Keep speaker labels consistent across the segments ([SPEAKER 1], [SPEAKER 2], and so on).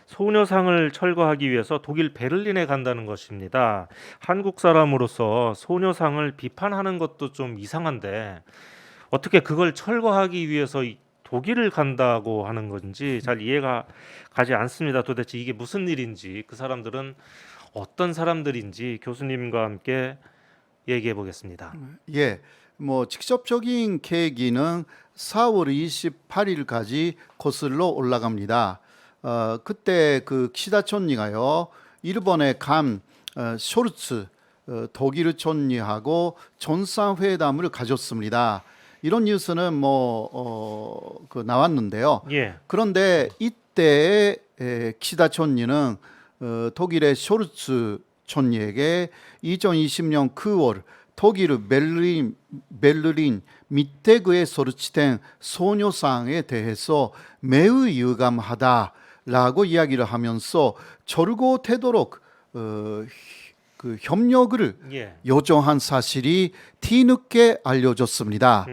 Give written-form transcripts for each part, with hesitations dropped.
[SPEAKER 1] 소녀상을 철거하기 위해서 독일 베를린에 간다는 것입니다. 한국 사람으로서 소녀상을 비판하는 것도 좀 이상한데 어떻게 그걸 철거하기 위해서 독일을 간다고 하는 건지 잘 이해가 가지 않습니다. 도대체 이게 무슨 일인지, 그 사람들은 어떤 사람들인지 교수님과 함께 얘기해 보겠습니다.
[SPEAKER 2] 예, 뭐 직접적인 계기는 4월 28일까지 거슬러 올라갑니다. 그때 그 키시다 총리가요, 일본에 간 쇼르츠 독일 총리하고 정상회담을 가졌습니다. 이런 뉴스는 그 나왔는데요.
[SPEAKER 1] 예,
[SPEAKER 2] 그런데 이때 키시다 총리는 독일의 쇼르츠 총리에게 2020년 9월 독일 베를린 미테그에 설치된 소녀상에 대해서 매우 유감하다라고 이야기를 하면서 절고되도록 그 협력을
[SPEAKER 1] 예.
[SPEAKER 2] 요청한 사실이 뒤늦게 알려졌습니다.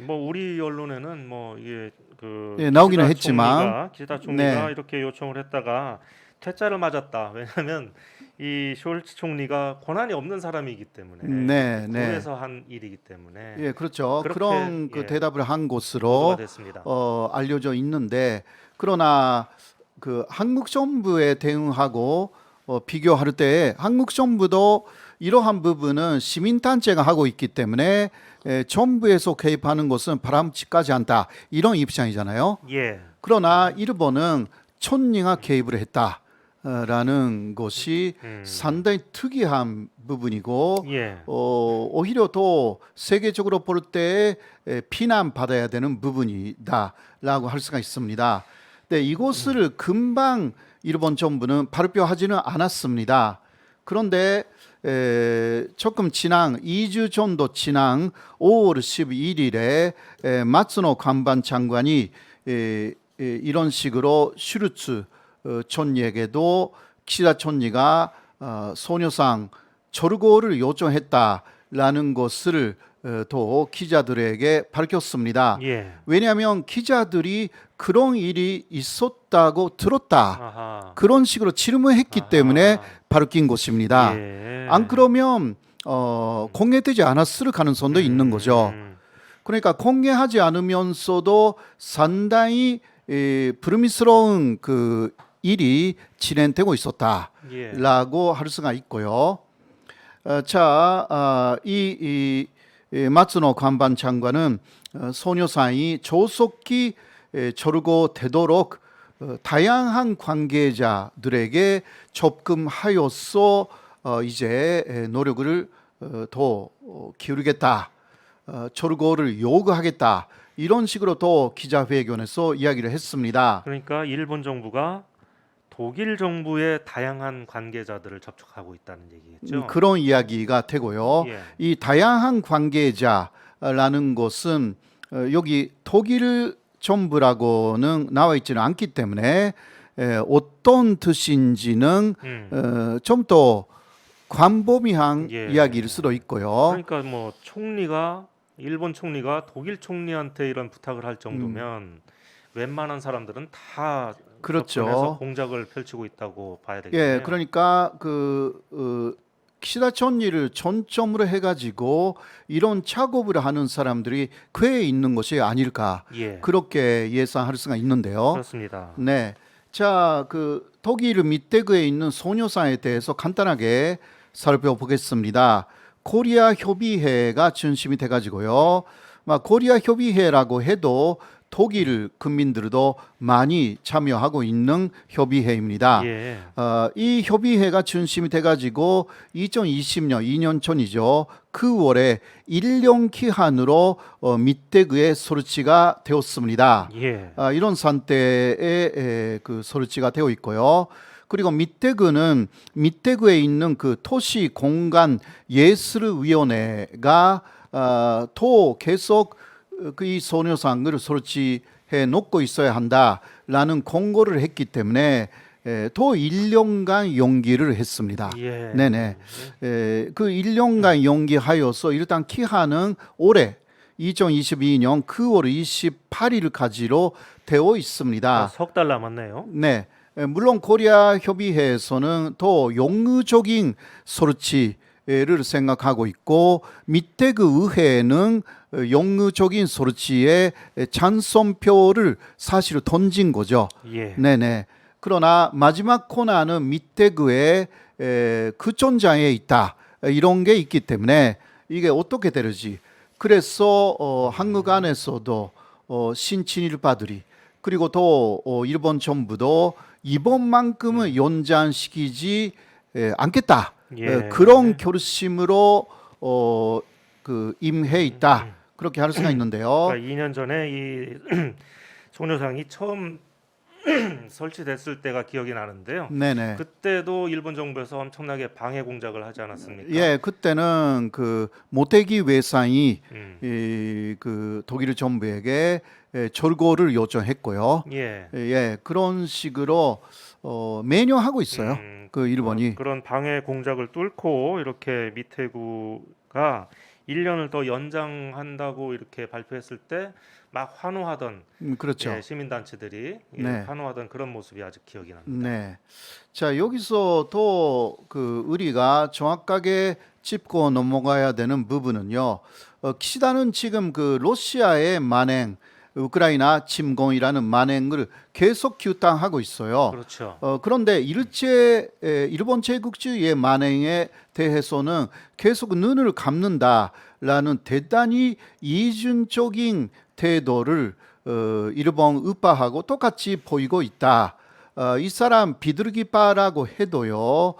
[SPEAKER 1] 뭐 우리 언론에는 뭐 이게 그
[SPEAKER 2] 예, 나오기는 했지만,
[SPEAKER 1] 기시다 총리가
[SPEAKER 2] 네,
[SPEAKER 1] 이렇게 요청을 했다가 퇴짜를 맞았다. 왜냐하면 이 숄츠 총리가 권한이 없는 사람이기 때문에
[SPEAKER 2] 네, 네,
[SPEAKER 1] 군에서 한 일이기 때문에
[SPEAKER 2] 예, 그렇죠.
[SPEAKER 1] 그렇게
[SPEAKER 2] 그런 그
[SPEAKER 1] 예,
[SPEAKER 2] 대답을 한
[SPEAKER 1] 보도가
[SPEAKER 2] 것으로
[SPEAKER 1] 됐습니다.
[SPEAKER 2] 알려져 있는데, 그러나 그 한국 정부에 대응하고 비교할 때 한국 정부도 이러한 부분은 시민단체가 하고 있기 때문에 정부에서 개입하는 것은 바람직하지 않다, 이런 입장이잖아요.
[SPEAKER 1] 예,
[SPEAKER 2] 그러나 일본은 총리가 개입을 했다라는 것이 상당히 특이한 부분이고,
[SPEAKER 1] 예,
[SPEAKER 2] 오히려 더 세계적으로 볼 때 비난받아야 되는 부분이다라고 할 수가 있습니다. 네, 이것을 금방 일본 정부는 발표하지는 않았습니다. 그런데 조금 지난 2주 정도 지난 5월 11일에 마츠노 관방 장관이 이런 식으로 슈르츠 총리에게도 키시다 총리가 소녀상 철거를 요청했다라는 것을 또 기자들에게 밝혔습니다.
[SPEAKER 1] 예.
[SPEAKER 2] 왜냐하면 기자들이 그런 일이 있었다고 들었다,
[SPEAKER 1] 아하.
[SPEAKER 2] 그런 식으로 질문했기
[SPEAKER 1] 아하.
[SPEAKER 2] 때문에 밝힌 것입니다.
[SPEAKER 1] 예.
[SPEAKER 2] 안 그러면 공개되지 않았을 가능성도 있는 거죠. 그러니까 공개하지 않으면서도 상당히 불미스러운 그 일이 진행되고 있었다라고 할 수가 있고요. 이 마츠노 관방 장관은 소녀상이 조속히 철거되도록 다양한 관계자들에게 접근하여서 이제 노력을 더 기울이겠다, 철거를 요구하겠다, 이런 식으로 또 기자회견에서 이야기를 했습니다.
[SPEAKER 1] 그러니까 일본 정부가 독일 정부의 다양한 관계자들을 접촉하고 있다는 얘기겠죠.
[SPEAKER 2] 그런 이야기가 되고요.
[SPEAKER 1] 예.
[SPEAKER 2] 이 다양한 관계자라는 것은 여기 독일 정부라고는 나와 있지는 않기 때문에 어떤 뜻인지는 좀 더 광범위한
[SPEAKER 1] 예.
[SPEAKER 2] 이야기일 수도 있고요.
[SPEAKER 1] 그러니까 뭐 일본 총리가 독일 총리한테 이런 부탁을 할 정도면 웬만한 사람들은 다
[SPEAKER 2] 그렇죠.
[SPEAKER 1] 접근해서 공작을 펼치고 있다고 봐야
[SPEAKER 2] 예,
[SPEAKER 1] 되겠네요.
[SPEAKER 2] 그러니까 키시다 총리를 전점으로 해가지고 이런 작업을 하는 사람들이 꽤 있는 것이 아닐까,
[SPEAKER 1] 예.
[SPEAKER 2] 그렇게 예상할 수가 있는데요.
[SPEAKER 1] 그렇습니다.
[SPEAKER 2] 네, 자, 그 독일 미테그에 있는 소녀상에 대해서 간단하게 살펴보겠습니다. 코리아 협의회가 중심이 돼가지고요. 코리아 협의회라고 해도 독일 국민들도 많이 참여하고 있는 협의회입니다.
[SPEAKER 1] 예.
[SPEAKER 2] 이 협의회가 중심이 돼가지고 2020년 2년 전이죠. 9월에 1년 기한으로 미테그에 설치가 되었습니다.
[SPEAKER 1] 예.
[SPEAKER 2] 이런 상태에 그 설치가 되어 있고요. 그리고 미테그는 미테그에 있는 그 도시 공간 예술위원회가 또 계속 그 이 소녀상을 설치해 놓고 있어야 한다라는 공고를 했기 때문에 또 1년간 연기를 했습니다.
[SPEAKER 1] 예.
[SPEAKER 2] 네네. 그 1년간 연기하여서 일단 기한은 올해 2022년 9월 28일까지로 되어 있습니다.
[SPEAKER 1] 석 달 남았네요.
[SPEAKER 2] 네. 물론 코리아 협의회에서는 더 용의적인 소리치를 생각하고 있고 밑에 그 의회는 용의적인 소리치에 찬성표를 사실 던진 거죠.
[SPEAKER 1] 예.
[SPEAKER 2] 네네. 그러나 마지막 코너는 밑에 그의 그전장에 있다. 이런 게 있기 때문에 이게 어떻게 되는지. 그래서 한국 안에서도 신친일파들이 그리고 또 일본 정부도 이번만큼은 연장시키지 않겠다.
[SPEAKER 1] 예.
[SPEAKER 2] 그런 결심으로 그 임해 있다. 그렇게 할 수가 있는데요.
[SPEAKER 1] 그러니까 2년 전에 이 소녀상이 처음 설치됐을 때가 기억이 나는데요.
[SPEAKER 2] 네네.
[SPEAKER 1] 그때도 일본 정부에서 엄청나게 방해 공작을 하지 않았습니까?
[SPEAKER 2] 예, 그때는 그 모태기 외상이 그 독일 정부에게 철거를 요청했고요.
[SPEAKER 1] 예.
[SPEAKER 2] 예, 그런 식으로 매년 하고 있어요. 그 일본이.
[SPEAKER 1] 그런 방해 공작을 뚫고 이렇게 미테구가 1년을 더 연장한다고 이렇게 발표했을 때 막 환호하던
[SPEAKER 2] 그렇죠.
[SPEAKER 1] 예, 시민단체들이
[SPEAKER 2] 네.
[SPEAKER 1] 환호하던 그런 모습이 아직 기억이 납니다.
[SPEAKER 2] 네. 자, 여기서 또 그 우리가 정확하게 짚고 넘어가야 되는 부분은요. 키시다는 지금 그 러시아의 만행, 우크라이나 침공이라는 만행을 계속 규탄하고 있어요.
[SPEAKER 1] 그렇죠.
[SPEAKER 2] 그런데 일본 제국주의의 만행에 대해서는 계속 눈을 감는다라는 대단히 이중적인 태도를 일본 우파하고 똑같이 보이고 있다. 이 사람 비둘기파라고 해도요.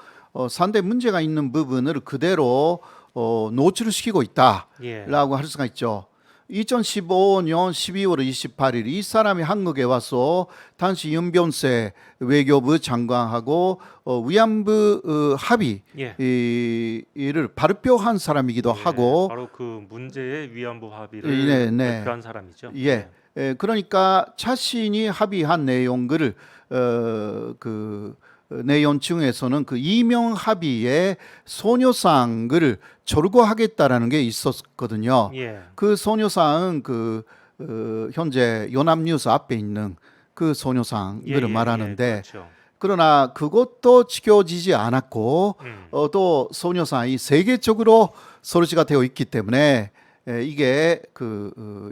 [SPEAKER 2] 상당히 문제가 있는 부분을 그대로 노출시키고
[SPEAKER 1] 예.
[SPEAKER 2] 있다라고 할 수가 있죠. 2015년 12월 28일 이 사람이 한국에 와서 당시 윤병세 외교부 장관하고 위안부 합의
[SPEAKER 1] 예.
[SPEAKER 2] 이를 발표한 사람이기도
[SPEAKER 1] 예,
[SPEAKER 2] 하고
[SPEAKER 1] 바로 그 문제의 위안부 합의를
[SPEAKER 2] 네, 네.
[SPEAKER 1] 대표한 사람이죠.
[SPEAKER 2] 예. 그러니까 자신이 합의한 내용을 그 내용 중에서는 그 이명 합의에 소녀상을 절거하겠다라는 게 있었거든요.
[SPEAKER 1] 예.
[SPEAKER 2] 그 소녀상은 그 현재 연합뉴스 앞에 있는 그 소녀상을 말하는데
[SPEAKER 1] 그렇죠.
[SPEAKER 2] 그러나 그것도 지켜지지 않았고 또 소녀상이 세계적으로 소리가 되어 있기 때문에 이게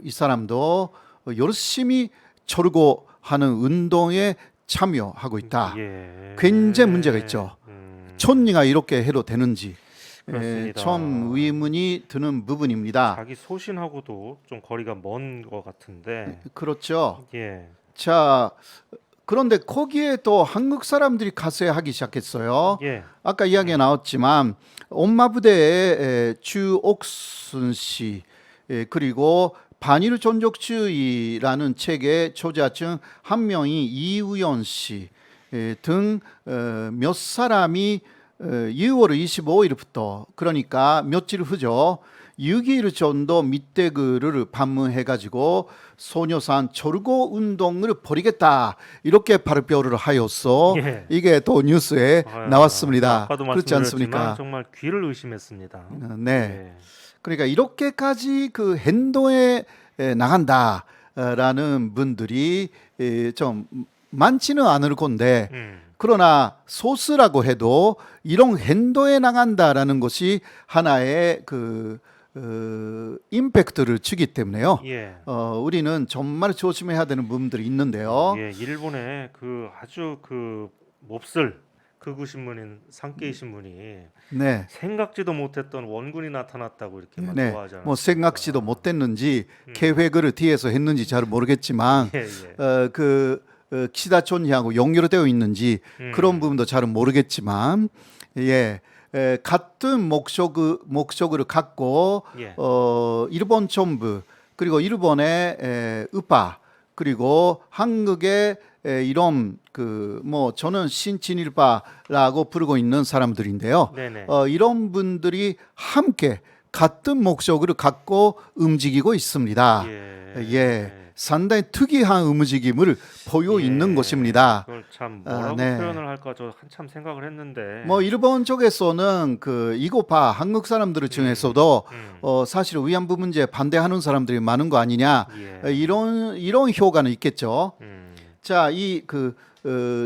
[SPEAKER 2] 이 사람도 열심히 절거하는 운동에 참여하고 있다.
[SPEAKER 1] 예.
[SPEAKER 2] 굉장히 문제가 있죠. 천리가 이렇게 해도 되는지
[SPEAKER 1] 그렇습니다.
[SPEAKER 2] 참 의문이 드는 부분입니다.
[SPEAKER 1] 자기 소신하고도 좀 거리가 먼 것 같은데.
[SPEAKER 2] 그렇죠.
[SPEAKER 1] 예.
[SPEAKER 2] 자, 그런데 거기에 또 한국 사람들이 가세하기 시작했어요.
[SPEAKER 1] 예.
[SPEAKER 2] 아까 이야기가 나왔지만 엄마 부대의 주옥순 씨 그리고 반일 전적주의라는 책의 저자층 한 명이 이우연 씨 등 몇 사람이 6월 25일부터 그러니까 며칠 후죠. 6일 정도 밑에 글을 방문해가지고 소녀상 절거 운동을 벌이겠다 이렇게 발표를 하였어.
[SPEAKER 1] 예.
[SPEAKER 2] 이게 또 뉴스에 나왔습니다.
[SPEAKER 1] 아까도
[SPEAKER 2] 그렇지 않습니까?
[SPEAKER 1] 말씀드렸지만 정말 귀를 의심했습니다.
[SPEAKER 2] 네.
[SPEAKER 1] 예.
[SPEAKER 2] 그러니까 이렇게까지 그 행동에 나간다라는 분들이 좀 많지는 않을 건데 그러나 소수라고 해도 이런 행동에 나간다라는 것이 하나의 그 임팩트를 주기 때문에요.
[SPEAKER 1] 예.
[SPEAKER 2] 우리는 정말 조심해야 되는 부분들이 있는데요.
[SPEAKER 1] 예, 일본의 그 아주 그 몹쓸 극우 신문인 산케이 신문이
[SPEAKER 2] 네.
[SPEAKER 1] 생각지도 못했던 원군이 나타났다고 이렇게 막
[SPEAKER 2] 네.
[SPEAKER 1] 좋아하잖아요.
[SPEAKER 2] 뭐 생각지도 못했는지 계획을 뒤에서 했는지 잘 모르겠지만
[SPEAKER 1] 예, 예.
[SPEAKER 2] 키시다 총리하고 연결되어 있는지 그런 부분도 잘은 모르겠지만 예. 같은 목적을 갖고
[SPEAKER 1] 예.
[SPEAKER 2] 일본 정부 그리고 일본의 우파 그리고 한국의 이런 뭐 저는 신친일파라고 부르고 있는 사람들인데요.
[SPEAKER 1] 네네.
[SPEAKER 2] 이런 분들이 함께 같은 목적을 갖고 움직이고 있습니다. 예. 상당히 특이한 움직임을 보이고 있는 것입니다.
[SPEAKER 1] 그걸 참 뭐라고
[SPEAKER 2] 네.
[SPEAKER 1] 표현을 할까 저 한참 생각을 했는데.
[SPEAKER 2] 뭐 일본 쪽에서는 이고파 한국 사람들 중에서도 사실 위안부 문제에 반대하는 사람들이 많은 거 아니냐
[SPEAKER 1] 예.
[SPEAKER 2] 이런 효과는 있겠죠. 자,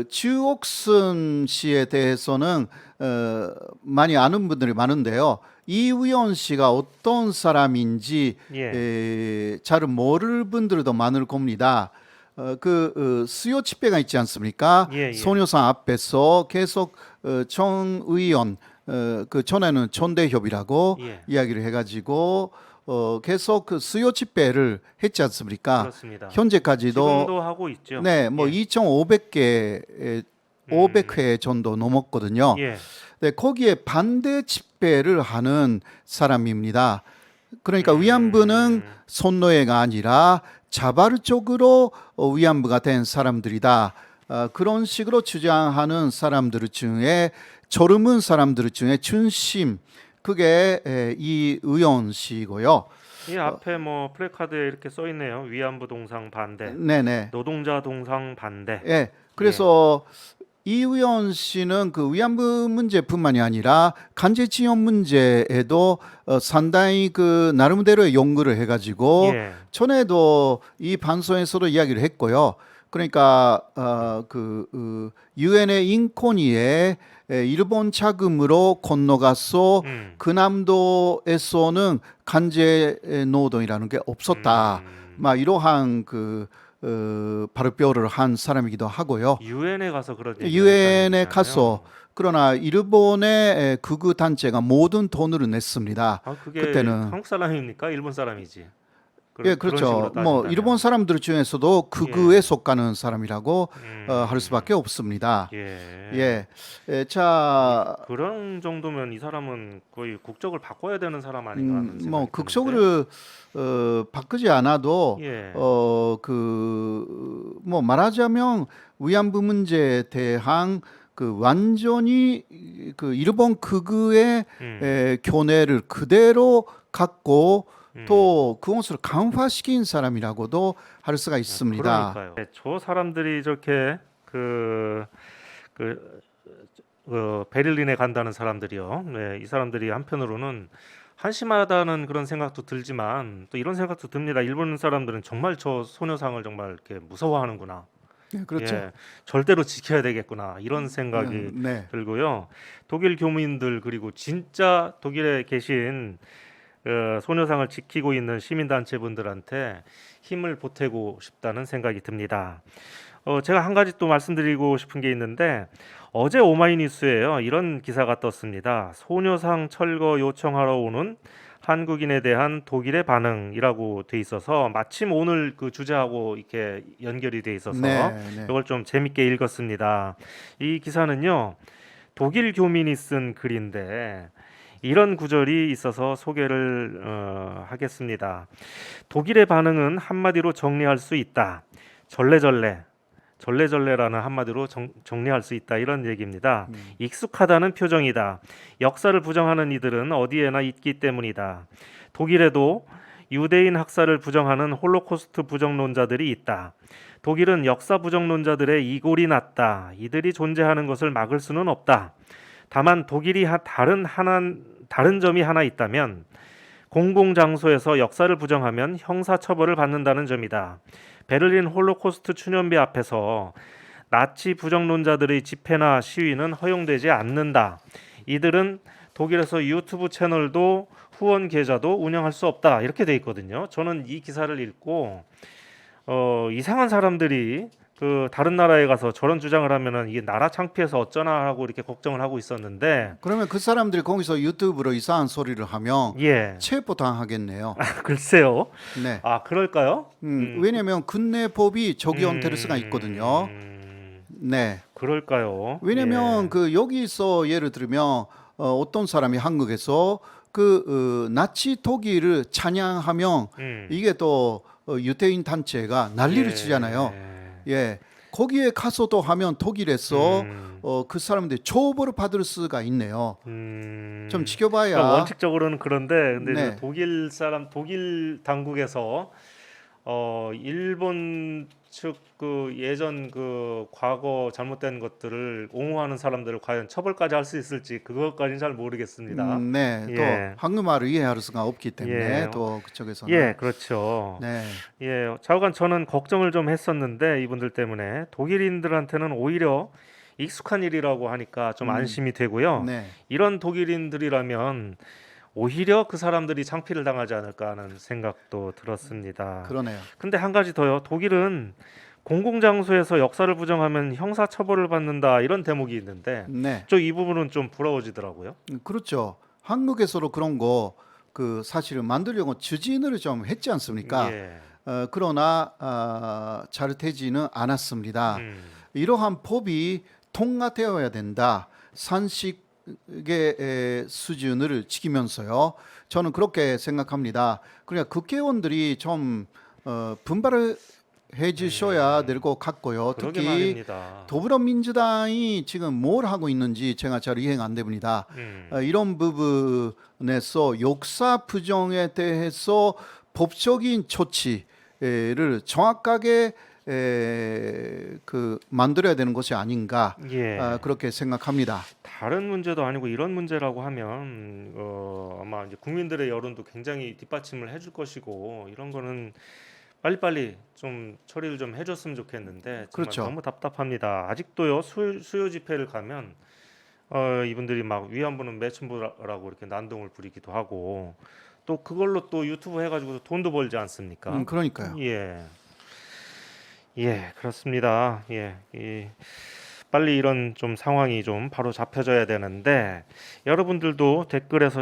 [SPEAKER 2] 주옥순 씨에 대해서는 많이 아는 분들이 많은데요. 이우연 씨가 어떤 사람인지
[SPEAKER 1] 예.
[SPEAKER 2] 잘 모를 분들도 많을 겁니다. 수요 집회가 있지 않습니까?
[SPEAKER 1] 예, 예.
[SPEAKER 2] 소녀상 앞에서 계속 정 의원 그 전에는 촌대협이라고
[SPEAKER 1] 예.
[SPEAKER 2] 이야기를 해가지고 계속 그 수요 집회를 했지 않습니까?
[SPEAKER 1] 그렇습니다.
[SPEAKER 2] 현재까지도
[SPEAKER 1] 지금도 하고 있죠.
[SPEAKER 2] 네, 뭐
[SPEAKER 1] 예.
[SPEAKER 2] 2,500개 500회 정도 넘었거든요.
[SPEAKER 1] 예.
[SPEAKER 2] 네, 거기에 반대 집회를 하는 사람입니다. 그러니까 위안부는 손노예가 아니라 자발적으로 위안부가 된 사람들이다. 그런 식으로 주장하는 사람들 중에 젊은 사람들 중에 중심 그게 이 의원 씨고요.
[SPEAKER 1] 이 앞에 뭐 플래카드에 이렇게 써 있네요. 위안부 동상 반대,
[SPEAKER 2] 네네.
[SPEAKER 1] 노동자 동상 반대.
[SPEAKER 2] 예. 그래서 이우연 씨는 그 위안부 문제뿐만이 아니라 간제치용 문제에도 상당히 그 나름대로의 연구를 해가지고
[SPEAKER 1] 예.
[SPEAKER 2] 전에도 이 방송에서도 이야기를 했고요. 그러니까 유엔의 인권위에 일본 자금으로 건너가서 그남도에서는 간제 노동이라는 게 없었다. 막 이러한 발표를 한 사람이기도 하고요.
[SPEAKER 1] 유엔에 가서 그런 얘기를
[SPEAKER 2] 유엔에
[SPEAKER 1] 했다는
[SPEAKER 2] 가서
[SPEAKER 1] 얘기잖아요.
[SPEAKER 2] 그러나 일본의 극우 단체가 모든 돈을 냈습니다.
[SPEAKER 1] 아, 그게
[SPEAKER 2] 그때는
[SPEAKER 1] 한국 사람입니까? 일본 사람이지.
[SPEAKER 2] 예,
[SPEAKER 1] 그런
[SPEAKER 2] 그렇죠.
[SPEAKER 1] 식으로
[SPEAKER 2] 뭐
[SPEAKER 1] 따진다면.
[SPEAKER 2] 일본 사람들 중에서도 극우에 속하는 사람이라고 할 수밖에 없습니다.
[SPEAKER 1] 예.
[SPEAKER 2] 자,
[SPEAKER 1] 그런 정도면 이 사람은 거의 국적을 바꿔야 되는 사람 아닌가 하는 생각이
[SPEAKER 2] 뭐
[SPEAKER 1] 드는데.
[SPEAKER 2] 극적으로 바꾸지 않아도
[SPEAKER 1] 예.
[SPEAKER 2] 뭐 말하자면 위안부 문제에 대한 완전히 일본 극우의 견해를 그대로 갖고 또 그것을 강화시킨 사람이라고도 할 수가 있습니다.
[SPEAKER 1] 그러니까요. 네, 저 사람들이 저렇게 베를린에 간다는 사람들이요. 네, 이 사람들이 한편으로는 한심하다는 그런 생각도 들지만 또 이런 생각도 듭니다. 일본 사람들은 정말 저 소녀상을 정말 이렇게 무서워하는구나.
[SPEAKER 2] 네, 그렇죠.
[SPEAKER 1] 예, 절대로 지켜야 되겠구나 이런 생각이
[SPEAKER 2] 네.
[SPEAKER 1] 들고요. 독일 교민들 그리고 진짜 독일에 계신 소녀상을 지키고 있는 시민단체 분들한테 힘을 보태고 싶다는 생각이 듭니다. 제가 한 가지 또 말씀드리고 싶은 게 있는데 어제 오마이뉴스에요 이런 기사가 떴습니다. 소녀상 철거 요청하러 오는 한국인에 대한 독일의 반응이라고 돼 있어서 마침 오늘 그 주제하고 이렇게 연결이 돼 있어서
[SPEAKER 2] 네.
[SPEAKER 1] 이걸 좀 재밌게 읽었습니다. 이 기사는요 독일 교민이 쓴 글인데 이런 구절이 있어서 소개를 하겠습니다. 독일의 반응은 한마디로 정리할 수 있다. 절레절레라는 한마디로 정리할 수 있다 이런 얘기입니다. 익숙하다는 표정이다. 역사를 부정하는 이들은 어디에나 있기 때문이다. 독일에도 유대인 학살을 부정하는 홀로코스트 부정론자들이 있다. 독일은 역사 부정론자들의 이골이 났다. 이들이 존재하는 것을 막을 수는 없다. 다만 독일이 다른 점이 하나 있다면 공공장소에서 역사를 부정하면 형사처벌을 받는다는 점이다. 베를린 홀로코스트 추념비 앞에서 나치 부정론자들의 집회나 시위는 허용되지 않는다. 이들은 독일에서 유튜브 채널도 후원 계좌도 운영할 수 없다. 이렇게 돼 있거든요. 저는 이 기사를 읽고 이상한 사람들이 다른 나라에 가서 저런 주장을 하면은 이게 나라 창피해서 어쩌나 하고 이렇게 걱정을 하고 있었는데
[SPEAKER 2] 그러면 그 사람들이 거기서 유튜브로 이상한 소리를 하면
[SPEAKER 1] 예.
[SPEAKER 2] 체포 당하겠네요.
[SPEAKER 1] 글쎄요.
[SPEAKER 2] 네.
[SPEAKER 1] 아, 그럴까요?
[SPEAKER 2] 왜냐하면 군내법이 적용될 수가 있거든요. 네.
[SPEAKER 1] 그럴까요?
[SPEAKER 2] 왜냐하면 여기서 예를 들면 어떤 사람이 한국에서 나치 독일을 찬양하면 이게 또 유대인 단체가 난리를 치잖아요. 예, 거기에 가서도 하면 독일에서 그 사람들이 처벌을 받을 수가 있네요. 좀 지켜봐야.
[SPEAKER 1] 그러니까 원칙적으로는 그런데 근데
[SPEAKER 2] 네.
[SPEAKER 1] 독일 당국에서 일본 측 그 예전 그 과거 잘못된 것들을 옹호하는 사람들을 과연 처벌까지 할 수 있을지 그것까지는 잘 모르겠습니다.
[SPEAKER 2] 네, 또
[SPEAKER 1] 예.
[SPEAKER 2] 한국말을 이해할 수가 없기 때문에
[SPEAKER 1] 예.
[SPEAKER 2] 또 그쪽에서는
[SPEAKER 1] 예, 그렇죠.
[SPEAKER 2] 네,
[SPEAKER 1] 예, 좌우간 저는 걱정을 좀 했었는데 이분들 때문에 독일인들한테는 오히려 익숙한 일이라고 하니까 좀 안심이 되고요.
[SPEAKER 2] 네,
[SPEAKER 1] 이런 독일인들이라면 오히려 그 사람들이 창피를 당하지 않을까 하는 생각도 들었습니다.
[SPEAKER 2] 그러네요.
[SPEAKER 1] 근데 한 가지 더요. 독일은 공공장소에서 역사를 부정하면 형사 처벌을 받는다 이런 대목이 있는데
[SPEAKER 2] 네,
[SPEAKER 1] 저 이 부분은 좀 부러워지더라고요.
[SPEAKER 2] 그렇죠. 한국에서도 그런 거 그 사실은 만들려고 추진을 좀 했지 않습니까?
[SPEAKER 1] 예.
[SPEAKER 2] 그러나 잘 되지는 않았습니다.
[SPEAKER 1] 음.
[SPEAKER 2] 이러한 법이 통과되어야 된다. 산식의 수준을 지키면서요. 저는 그렇게 생각합니다. 그러니까 국회의원들이 좀 분발을 해주셔야 될 것 같고요.
[SPEAKER 1] 그러게
[SPEAKER 2] 특히
[SPEAKER 1] 말입니다.
[SPEAKER 2] 더불어민주당이 지금 뭘 하고 있는지 제가 잘 이해가 안 됩니다. 이런 부분에서 역사 부정에 대해서 법적인 조치를 정확하게 그 만들어야 되는 것이 아닌가
[SPEAKER 1] 예.
[SPEAKER 2] 그렇게 생각합니다.
[SPEAKER 1] 다른 문제도 아니고 이런 문제라고 하면 아마 이제 국민들의 여론도 굉장히 뒷받침을 해줄 것이고 이런 거는 빨리빨리 좀 처리를 좀 해줬으면 좋겠는데 정말
[SPEAKER 2] 그렇죠.
[SPEAKER 1] 너무 답답합니다. 아직도요 수요 집회를 가면 이분들이 막 위안부는 매춘부라고 이렇게 난동을 부리기도 하고 또 그걸로 또 유튜브 해가지고 돈도 벌지 않습니까?
[SPEAKER 2] 그러니까요.
[SPEAKER 1] 예, 예, 그렇습니다. 예, 빨리 이런 좀 상황이 좀 바로 잡혀져야 되는데 여러분들도 댓글에서 지금